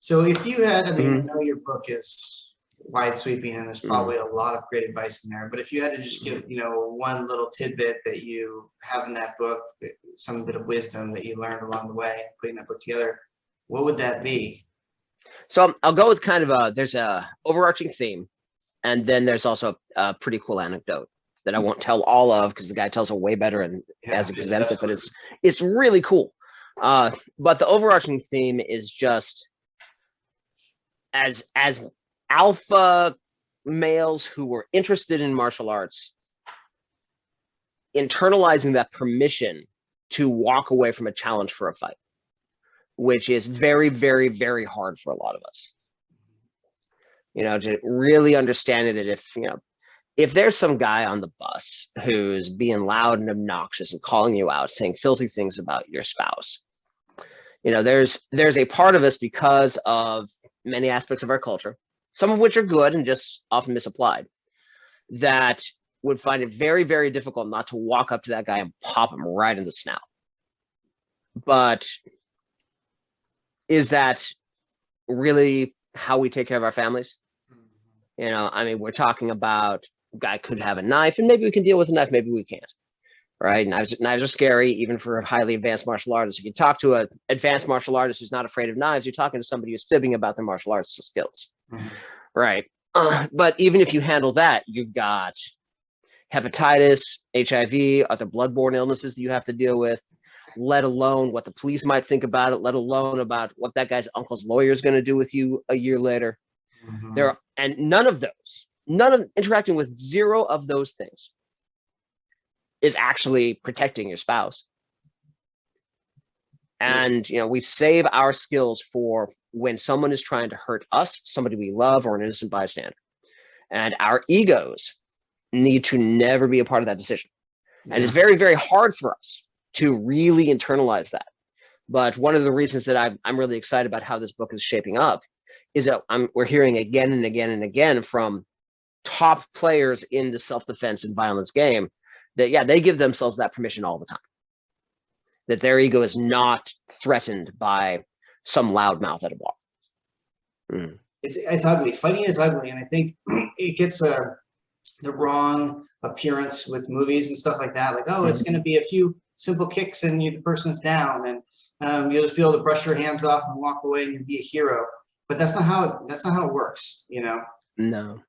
So if you had, I mean, I Mhm. know your book is wide sweeping and there's probably a lot of great advice in there, but if you had to just give, one little tidbit that you have in that book, some bit of wisdom that you learned along the way, putting that book together, what would that be? So I'll go with kind of there's a overarching theme, and then there's also a pretty cool anecdote that I won't tell all of because the guy tells it way better and as Yeah, he it's presents it, but absolutely. it's really cool. But the overarching theme is just as alpha males who were interested in martial arts, internalizing that permission to walk away from a challenge for a fight, which is very, very, very hard for a lot of us. To really understand that if there's some guy on the bus who's being loud and obnoxious and calling you out, saying filthy things about your spouse, there's a part of us because of many aspects of our culture, some of which are good and just often misapplied, that would find it very, very difficult not to walk up to that guy and pop him right in the snout. But is that really how we take care of our families? I mean, we're talking about a guy could have a knife, and maybe we can deal with a knife, maybe we can't. Right? Knives are scary, even for highly advanced martial artists. If you talk to an advanced martial artist who's not afraid of knives, you're talking to somebody who's fibbing about their martial arts skills. Right? But even if you handle that, you've got hepatitis, HIV, other bloodborne illnesses that you have to deal with, let alone what the police might think about it, let alone about what that guy's uncle's lawyer is going to do with you a year later. And none of interacting with zero of those things is actually protecting your spouse. And, we save our skills for when someone is trying to hurt us, somebody we love, or an innocent bystander. And our egos need to never be a part of that decision. And it's very, very hard for us to really internalize that. But one of the reasons that I'm really excited about how this book is shaping up is that we're hearing again and again and again from top players in the self-defense and violence game that, yeah, they give themselves that permission all the time. That their ego is not threatened by some loudmouth at a bar. It's ugly. Fighting is ugly, and I think it gets the wrong appearance with movies and stuff like that. Like, oh, it's going to be a few simple kicks and the person's down, and you'll just be able to brush your hands off and walk away and you'll be a hero. But that's not how it works. No,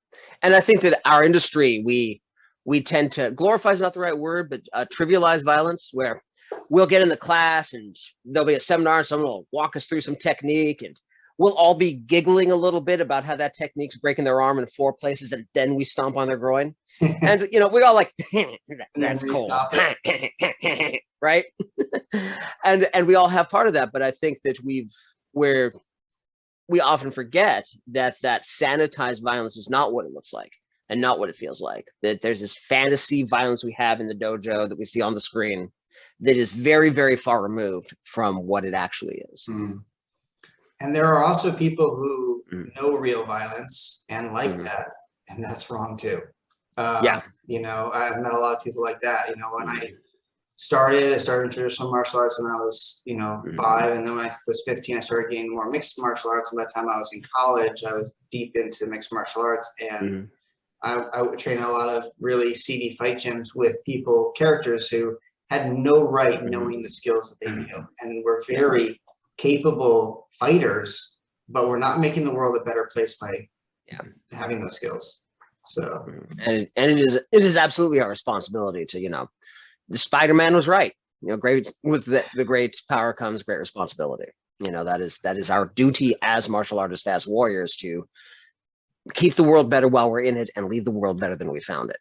and I think that our industry we tend to glorify is not the right word, but trivialize violence, where we'll get in the class and there'll be a seminar and someone will walk us through some technique and we'll all be giggling a little bit about how that technique's breaking their arm in 4 places, and then we stomp on their groin. And, we all like, that's cool. Right? and we all have part of that, but I think that we often forget that sanitized violence is not what it looks like and not what it feels like. That there's this fantasy violence we have in the dojo that we see on the screen that is very, very far removed from what it actually is. And there are also people who know real violence and like that, and that's wrong too. Yeah. I've met a lot of people like that. When I started traditional martial arts when I was, 5, and then when I was 15, I started getting more mixed martial arts. And by the time I was in college, I was deep into mixed martial arts, and I would train a lot of really seedy fight gyms with characters who had no right knowing the skills that they knew, and were very capable fighters, but we're not making the world a better place by having those skills. So, and it is absolutely our responsibility to, the Spider-Man was right. Great with the great power comes great responsibility. That is our duty as martial artists, as warriors, to keep the world better while we're in it and leave the world better than we found it.